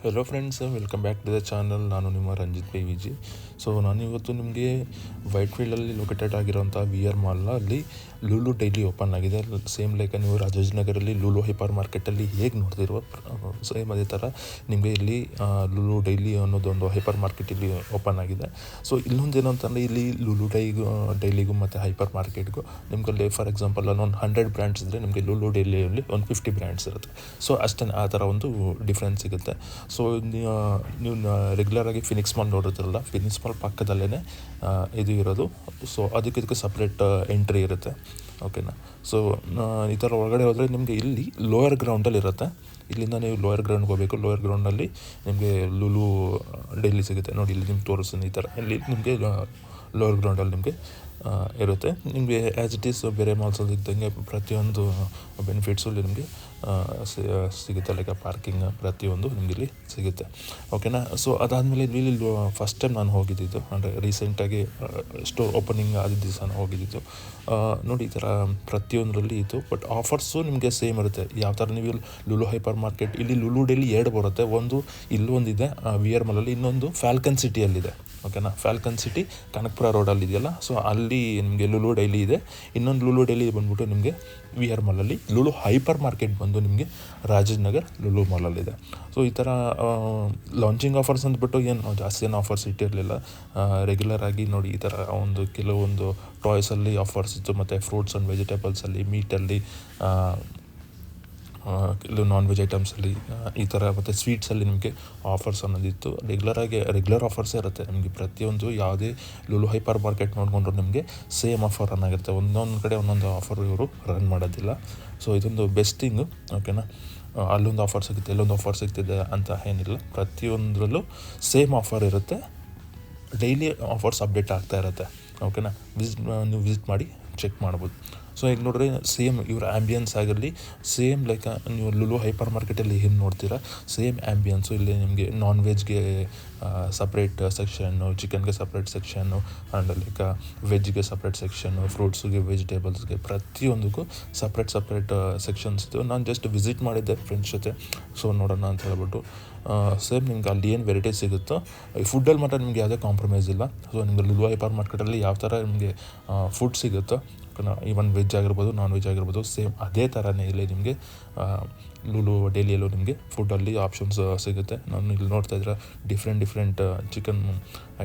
Hello friends, welcome back to the channel. ನಾನು ನಿಮ್ಮ Ranjit pi Viji. So ನಾನಿವತ್ತು ನಿಮಗೆ ವೈಟ್ ಫೀಲ್ಡಲ್ಲಿ ಲೊಕೇಟೆಡ್ ಆಗಿರೋಂಥ ವಿ ಆರ್ ಮಾಲ್ನ ಅಲ್ಲಿ ಲೂಲು ಡೈಲಿ ಓಪನ್ ಆಗಿದೆ. ಸೇಮ್ ಲೈಕ್ ನೀವು ರಾಜಾಜಿನಗರಲ್ಲಿ ಲೂಲು ಹೈಪರ್ ಮಾರ್ಕೆಟಲ್ಲಿ ಹೇಗೆ ನೋಡ್ತಿರುವ ಸೇಮ್ ಅದೇ ಥರ ನಿಮಗೆ ಇಲ್ಲಿ ಲೂಲು ಡೈಲಿ ಅನ್ನೋದೊಂದು ಹೈಪರ್ ಮಾರ್ಕೆಟ್ ಇಲ್ಲಿ ಓಪನ್ ಆಗಿದೆ. ಸೊ ಇಲ್ಲೊಂದು ಏನು ಅಂತಂದರೆ ಇಲ್ಲಿ ಲೂಲು ಡೈಲಿಗೂ ಮತ್ತು ಹೈಪರ್ ಮಾರ್ಕೆಟ್ಗೂ ನಿಮಗಲ್ಲಿ ಫಾರ್ ಎಕ್ಸಾಂಪಲ್ ಅಲ್ಲೊಂದು 100 ಬ್ರ್ಯಾಂಡ್ಸ್ ಇದ್ದರೆ ನಿಮಗೆ ಲೂಲು ಡೈಲಿಯಲ್ಲಿ ಒಂದು 50 ಬ್ರ್ಯಾಂಡ್ಸ್ ಇರುತ್ತೆ. ಸೊ ಅಷ್ಟೇ ಆ ಥರ ಒಂದು ಡಿಫ್ರೆನ್ಸ್ ಸಿಗುತ್ತೆ. ಸೊ ನೀವು ರೆಗ್ಯುಲರಾಗಿ ಫಿನಿಕ್ಸ್ ಮಾಲ್ ನೋಡಿರ್ತೀರಲ್ಲ, ಫಿನಿಕ್ಸ್ ಮಾಲ್ ಪಕ್ಕದಲ್ಲೇ ಇದು ಇರೋದು. ಸೊ ಇದಕ್ಕೆ ಸಪ್ರೇಟ್ ಎಂಟ್ರಿ ಇರುತ್ತೆ, ಓಕೆನಾ. ಸೊ ಈ ಥರ ಒಳಗಡೆ ಹೋದರೆ ನಿಮಗೆ ಇಲ್ಲಿ ಲೋಯರ್ ಗ್ರೌಂಡಲ್ಲಿ ಇರುತ್ತೆ. ಇಲ್ಲಿಂದ ನೀವು ಲೋಯರ್ ಗ್ರೌಂಡ್ಗೆ ಹೋಗಬೇಕು. ಲೋಯರ್ ಗ್ರೌಂಡಲ್ಲಿ ನಿಮಗೆ ಲೂಲು ಡೈಲಿ ಸಿಗುತ್ತೆ. ನೋಡಿ ಇಲ್ಲಿ ನಿಮ್ಗೆ ತೋರಿಸ್ತೀನಿ. ಈ ಥರ ಇಲ್ಲಿ ನಿಮಗೆ ಲೋಯರ್ ಗ್ರೌಂಡಲ್ಲಿ ನಿಮಗೆ ಇರುತ್ತೆ. ನಿಮಗೆ ಆ್ಯಸ್ ಇಟ್ ಈಸ್ ಬೇರೆ ಮಾಲ್ಸಲ್ಲಿ ಇದ್ದಂಗೆ ಪ್ರತಿಯೊಂದು ಬೆನಿಫಿಟ್ಸು ಇಲ್ಲಿ ನಿಮಗೆ ಸಿಗುತ್ತೆ. ಲೈಕ್ ಪಾರ್ಕಿಂಗ್ ಪ್ರತಿಯೊಂದು ನಿಮಗೆ ಇಲ್ಲಿ ಸಿಗುತ್ತೆ, ಓಕೆನಾ. ಸೊ ಅದಾದಮೇಲೆ ಇಲ್ಲಿ ಫಸ್ಟ್ ಟೈಮ್ ನಾನು ಹೋಗಿದ್ದಿದ್ದು, ಅಂದರೆ ರೀಸೆಂಟಾಗಿ ಸ್ಟೋರ್ ಓಪನಿಂಗ್ ಆದ ದಿವಸ ನಾನು ಹೋಗಿದ್ದಿದ್ದು. ನೋಡಿ ಈ ಥರ ಪ್ರತಿಯೊಂದರಲ್ಲಿ ಇತ್ತು. ಬಟ್ ಆಫರ್ಸು ನಿಮಗೆ ಸೇಮ್ ಇರುತ್ತೆ. ಯಾವ ಥರ ನೀವು ಲೂಲು ಹೈಪರ್ ಮಾರ್ಕೆಟ್ ಇಲ್ಲಿ ಲೂಲು ಡೈಲಿ 2 ಬರುತ್ತೆ. ಒಂದು ಇಲ್ಲೊಂದಿದೆ ವಿ ಆರ್ ಮಾಲಲ್ಲಿ, ಇನ್ನೊಂದು ಫ್ಯಾಲ್ಕನ್ ಸಿಟಿಯಲ್ಲಿದೆ, ಓಕೆನಾ. ಫ್ಯಾಲ್ಕನ್ ಸಿಟಿ ಕನಕಪುರ ರೋಡಲ್ಲಿ ಇದೆಯಲ್ಲ, ಸೊ ಅಲ್ಲಿ ನಿಮಗೆ ಲೂಲು ಡೈಲಿ ಇದೆ. ಇನ್ನೊಂದು ಲೂಲು ಡೈಲಿ ಬಂದ್ಬಿಟ್ಟು ನಿಮಗೆ ವಿ ಆರ್ ಮಾಲಲ್ಲಿ. ಲೂಲು ಹೈಪರ್ ಮಾರ್ಕೆಟ್ ಬಂದು ನಿಮಗೆ ರಾಜಾಜಿನಗರ್ ಲೂಲು ಮಾಲಲ್ಲಿದೆ. ಸೊ ಈ ಥರ ಲಾಂಚಿಂಗ್ ಆಫರ್ಸ್ ಅಂದ್ಬಿಟ್ಟು ಜಾಸ್ತಿ ಆಫರ್ಸ್ ಇಟ್ಟಿರಲಿಲ್ಲ. ರೆಗ್ಯುಲರ್ ಆಗಿ ನೋಡಿ ಈ ಥರ ಕೆಲವೊಂದು ಟಾಯ್ಸಲ್ಲಿ ಆಫರ್ಸ್ ಇತ್ತು, ಮತ್ತು ಫ್ರೂಟ್ಸ್ ಆ್ಯಂಡ್ ವೆಜಿಟೇಬಲ್ಸಲ್ಲಿ, ಮೀಟಲ್ಲಿ, ಕೆಲವು ನಾನ್ ವೆಜ್ ಐಟಮ್ಸಲ್ಲಿ ಈ ಥರ, ಮತ್ತು ಸ್ವೀಟ್ಸಲ್ಲಿ ನಿಮಗೆ ಆಫರ್ಸ್ ಅನ್ನೋದಿತ್ತು. ರೆಗ್ಯುಲರ್ ಆಫರ್ಸೇ ಇರುತ್ತೆ ನಿಮಗೆ. ಪ್ರತಿಯೊಂದು ಯಾವುದೇ ಲೂಲು ಹೈಪರ್ ಮಾರ್ಕೆಟ್ ನೋಡಿಕೊಂಡ್ರು ನಿಮಗೆ ಸೇಮ್ ಆಫರ್ ರನ್ ಆಗಿರುತ್ತೆ. ಒಂದೊಂದು ಕಡೆ ಒಂದೊಂದು ಆಫರ್ ಇವರು ರನ್ ಮಾಡೋದಿಲ್ಲ. ಸೊ ಇದೊಂದು ಬೆಸ್ಟ್ ಥಿಂಗು, ಓಕೆನಾ. ಅಲ್ಲೊಂದು ಆಫರ್ ಸಿಗುತ್ತೆ, ಇಲ್ಲೊಂದು ಆಫರ್ ಸಿಗ್ತಿದೆ ಅಂತ ಏನಿಲ್ಲ. ಪ್ರತಿಯೊಂದರಲ್ಲೂ ಸೇಮ್ ಆಫರ್ ಇರುತ್ತೆ. ಡೈಲಿ ಆಫರ್ಸ್ ಅಪ್ಡೇಟ್ ಆಗ್ತಾ ಇರುತ್ತೆ, ಓಕೆನಾ. ನೀವು ವಿಸಿಟ್ ಮಾಡಿ ಚೆಕ್ ಮಾಡ್ಬೋದು. ಸೊ ಈಗ ನೋಡ್ರಿ, ಸೇಮ್ ಇವ್ರ ಆ್ಯಂಬಿಯನ್ಸ್ ಆಗಿರಲಿ, ಸೇಮ್ ಲೈಕ್ ನೀವು ಲೂಲು ಹೈಪರ್ ಮಾರ್ಕೆಟಲ್ಲಿ ಏನು ನೋಡ್ತೀರಾ ಸೇಮ್ ಆ್ಯಂಬಿಯನ್ಸು ಇಲ್ಲಿ ನಿಮಗೆ. ನಾನ್ ವೆಜ್ಗೆ ಸಪ್ರೇಟ್ ಸೆಕ್ಷನ್ನು, ಚಿಕನ್ಗೆ ಸಪ್ರೇಟ್ ಸೆಕ್ಷನ್ನು, ಆ್ಯಂಡ್ ಲೈಕ್ ವೆಜ್ಗೆ ಸಪ್ರೇಟ್ ಸೆಕ್ಷನ್ನು, ಫ್ರೂಟ್ಸ್ಗೆ, ವೆಜಿಟೇಬಲ್ಸ್ಗೆ ಪ್ರತಿಯೊಂದಕ್ಕೂ ಸಪ್ರೇಟ್ ಸೆಕ್ಷನ್ಸ್ ಇತ್ತು. ನಾನು ಜಸ್ಟ್ ವಿಸಿಟ್ ಮಾಡಿದ್ದೆ ಫ್ರೆಂಡ್ಸ್ ಜೊತೆ. ಸೊ ನೋಡೋಣ ಅಂತ ಹೇಳ್ಬಿಟ್ಟು ಸೇಮ್ ನಿಮ್ಗೆ ಅಲ್ಲಿ ಏನು ವೆರೈಟೀಸ್ ಸಿಗುತ್ತೋ ಈ ಫುಡ್ಡಲ್ಲಿ ಮಾತ್ರ ನಿಮ್ಗೆ ಯಾವುದೇ ಕಾಂಪ್ರಮೈಸ್ ಇಲ್ಲ. ಸೊ ನಿಮಗೆ ಲೂಲು ಹೈಪರ್ ಮಾರ್ಕೆಟಲ್ಲಿ ಯಾವ ಥರ ನಿಮಗೆ ಫುಡ್ ಸಿಗುತ್ತೋ, ಈವನ್ ವೆಜ್ ಆಗಿರ್ಬೋದು, ನಾನ್ ವೆಜ್ ಆಗಿರ್ಬೋದು, ಸೇಮ್ ಅದೇ ಥರನೇ ಇಲ್ಲಿ ನಿಮಗೆ ಲೂಲು ಡೈಲಿಯಲ್ಲೂ ನಿಮಗೆ ಫುಡ್ಡಲ್ಲಿ ಆಪ್ಷನ್ಸ್ ಸಿಗುತ್ತೆ. ನಾನು ಇಲ್ಲಿ ನೋಡ್ತಾ ಇದ್ರೆ different chicken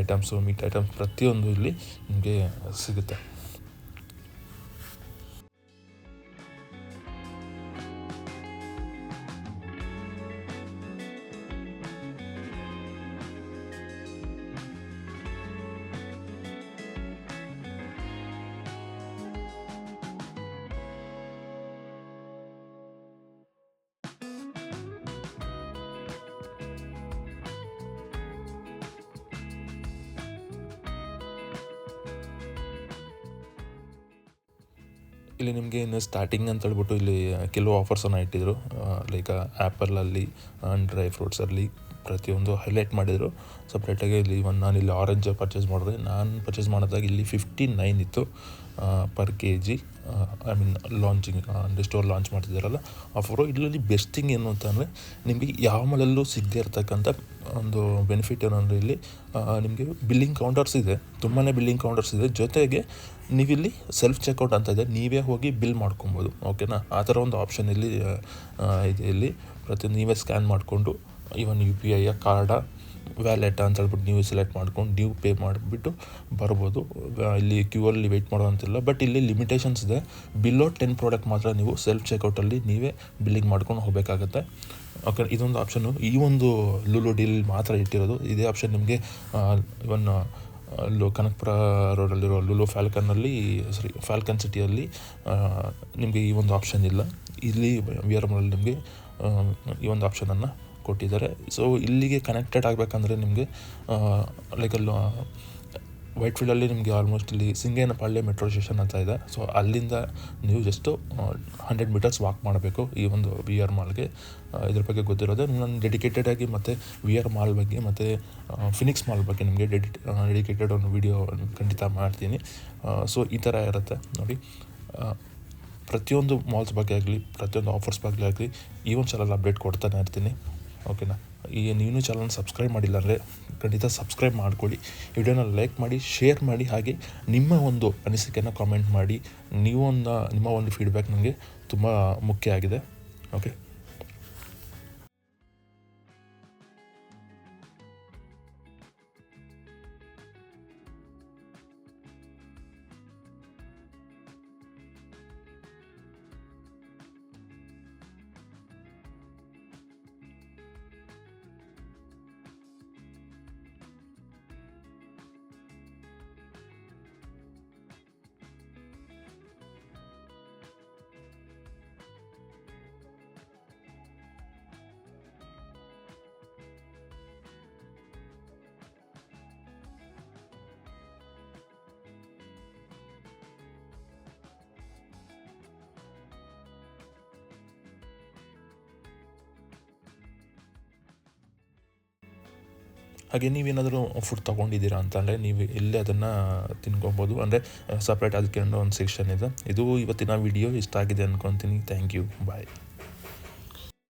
items, meet items ಪ್ರತಿಯೊಂದು ಇಲ್ಲಿ ನಿಮಗೆ ಸಿಗುತ್ತೆ. ಇಲ್ಲಿ ನಿಮಗೆ ಇನ್ನು ಸ್ಟಾರ್ಟಿಂಗ್ ಅಂತ ಹೇಳ್ಬಿಟ್ಟು ಇಲ್ಲಿ ಕೆಲವು ಆಫರ್ಸನ್ನು ಇಟ್ಟಿದ್ರು. ಲೈಕ್ ಆ್ಯಪಲಲ್ಲಿ ಆ್ಯಂಡ್ ಡ್ರೈ ಫ್ರೂಟ್ಸಲ್ಲಿ ಪ್ರತಿಯೊಂದು ಹೈಲೈಟ್ ಮಾಡಿದರು ಸಪ್ರೇಟಾಗಿ. ಇಲ್ಲಿ ನಾನಿಲ್ಲಿ ಆರೆಂಜ್ ಪರ್ಚೇಸ್ ಮಾಡಿದೆ. ನಾನು ಪರ್ಚೇಸ್ ಮಾಡಿದಾಗ ಇಲ್ಲಿ 59 ಇತ್ತು per kg. I mean launching ಅಂದರೆ ಸ್ಟೋರ್ ಲಾಂಚ್ ಮಾಡ್ತಿದ್ದಾರಲ್ಲ ಆಫರು. ಇದರಲ್ಲಿ ಬೆಸ್ಟ್ ಥಿಂಗ್ ಏನು ಅಂತಂದರೆ ನಿಮಗೆ ಯಾವ ಮಾಲಲ್ಲೂ ಸಿಗದೇ ಇರ್ತಕ್ಕಂಥ ಒಂದು ಬೆನಿಫಿಟ್ ಏನಂದರೆ ಇಲ್ಲಿ ನಿಮಗೆ ಬಿಲ್ಲಿಂಗ್ ಕೌಂಟರ್ಸ್ ಇದೆ, ತುಂಬಾ ಬಿಲ್ಲಿಂಗ್ ಕೌಂಟರ್ಸ್ ಇದೆ. ಜೊತೆಗೆ ನೀವಿಲ್ಲಿ ಸೆಲ್ಫ್ ಚೆಕ್ಔಟ್ ಅಂತ ಇದೆ, ನೀವೇ ಹೋಗಿ ಬಿಲ್ ಮಾಡ್ಕೊಬೋದು, ಓಕೆನಾ. ಆ ಥರ ಒಂದು ಆಪ್ಷನ್ ಇಲ್ಲಿ ಇದೆ. ಇಲ್ಲಿ ಪ್ರತಿಯೊಂದು ನೀವೇ ಸ್ಕ್ಯಾನ್ ಮಾಡಿಕೊಂಡು, ಈವನ್ UPI ಕಾರ್ಡ, ವ್ಯಾಲೆಟ್ ಅಂತ ಹೇಳ್ಬಿಟ್ಟು ನೀವು ಸೆಲೆಕ್ಟ್ ಮಾಡ್ಕೊಂಡು ನೀವು ಪೇ ಮಾಡಿಬಿಟ್ಟು ಬರ್ಬೋದು. ಇಲ್ಲಿ ಕ್ಯೂವಲ್ಲಿ ವೆಯ್ಟ್ ಮಾಡೋವಂತಿಲ್ಲ. ಬಟ್ ಇಲ್ಲಿ ಲಿಮಿಟೇಷನ್ಸ್ ಇದೆ. ಬಿಲೋ 10 ಪ್ರಾಡಕ್ಟ್ ಮಾತ್ರ ನೀವು ಸೆಲ್ಫ್ ಚೆಕ್ಔಟಲ್ಲಿ ನೀವೇ ಬಿಲ್ಲಿಂಗ್ ಮಾಡ್ಕೊಂಡು ಹೋಗಬೇಕಾಗತ್ತೆ, ಓಕೆ. ಇದೊಂದು ಆಪ್ಷನ್ನು ಈ ಒಂದು ಲೂಲು ಡೀಲ್ ಮಾತ್ರ ಇಟ್ಟಿರೋದು. ಇದೇ ಆಪ್ಷನ್ ನಿಮಗೆ ಇವನ್ ಕನಕಪುರ ರೋಡಲ್ಲಿರೋ ಲೂಲು ಫ್ಯಾಲ್ಕನ್ ಸಿಟಿಯಲ್ಲಿ ನಿಮಗೆ ಈ ಒಂದು ಆಪ್ಷನ್ ಇಲ್ಲ. ಇಲ್ಲಿ ವಿ ಆರ್ ಮಾಲಲ್ಲಿ ನಿಮಗೆ ಈ ಒಂದು ಆಪ್ಷನನ್ನು ಕೊಟ್ಟಿದ್ದಾರೆ. ಸೊ ಇಲ್ಲಿಗೆ ಕನೆಕ್ಟೆಡ್ ಆಗಬೇಕಂದ್ರೆ ನಿಮಗೆ ಲೈಕ್ ಅಲ್ಲಿ ವೈಟ್ ಫೀಲ್ಡಲ್ಲಿ ನಿಮಗೆ ಆಲ್ಮೋಸ್ಟ್ ಇಲ್ಲಿ ಸಿಂಗೇನಪಾಳ್ಯ ಮೆಟ್ರೋ ಸ್ಟೇಷನ್ ಅಂತ ಇದೆ. ಸೊ ಅಲ್ಲಿಂದ ನೀವು ಜಸ್ಟು 100 ಮೀಟರ್ಸ್ ವಾಕ್ ಮಾಡಬೇಕು ಈ ಒಂದು ವಿ ಆರ್ ಮಾಲ್ಗೆ. ಇದ್ರ ಬಗ್ಗೆ ಗೊತ್ತಿರೋದೆ ನಾನು ಡೆಡಿಕೇಟೆಡ್ ಆಗಿ, ಮತ್ತು ವಿ ಆರ್ ಮಾಲ್ ಬಗ್ಗೆ ಮತ್ತು ಫಿನಿಕ್ಸ್ ಮಾಲ್ ಬಗ್ಗೆ ನಿಮಗೆ ಡೆಡಿಕೇಟೆಡ್ ಒಂದು ವಿಡಿಯೋ ಖಂಡಿತ ಮಾಡ್ತೀನಿ. ಸೊ ಈ ಥರ ಇರುತ್ತೆ ನೋಡಿ. ಪ್ರತಿಯೊಂದು ಮಾಲ್ಸ್ ಬಗ್ಗೆ ಆಗಲಿ, ಪ್ರತಿಯೊಂದು ಆಫರ್ಸ್ ಬಗ್ಗೆ ಆಗಲಿ ಈ ಒಂದು ಚಾನಲ್ ಅಪ್ಡೇಟ್ ಕೊಡ್ತಾನೆ ಇರ್ತೀನಿ, ಓಕೆನಾ. ನೀನು ಚಾನಲ್ನ ಸಬ್ಸ್ಕ್ರೈಬ್ ಮಾಡಿಲ್ಲ ಅಂದರೆ ಖಂಡಿತ ಸಬ್ಸ್ಕ್ರೈಬ್ ಮಾಡ್ಕೊಳ್ಳಿ, ವಿಡಿಯೋನ ಲೈಕ್ ಮಾಡಿ, ಶೇರ್ ಮಾಡಿ, ಹಾಗೆ ನಿಮ್ಮ ಒಂದು ಅನಿಸಿಕೆಯನ್ನು ಕಾಮೆಂಟ್ ಮಾಡಿ. ನಿಮ್ಮ ಒಂದು ಫೀಡ್ಬ್ಯಾಕ್ ನನಗೆ ತುಂಬ ಮುಖ್ಯ ಆಗಿದೆ. ಓಕೆ. ಹಾಗೆ ನೀವೇನಾದರೂ ಫುಡ್ ತೊಗೊಂಡಿದ್ದೀರಾ ಅಂತಂದರೆ ನೀವು ಇಲ್ಲೇ ಅದನ್ನು ತಿನ್ಕೊಬೋದು. ಅಂದರೆ ಸಪ್ರೇಟ್ ಅದಕ್ಕೆ ಒಂದು ಸೆಕ್ಷನ್ ಇದೆ. ಇದು ಇವತ್ತಿನ ವಿಡಿಯೋ ಇಷ್ಟ ಆಗಿದೆ ಅಂದ್ಕೊತೀನಿ. Thank you. ಬಾಯ್.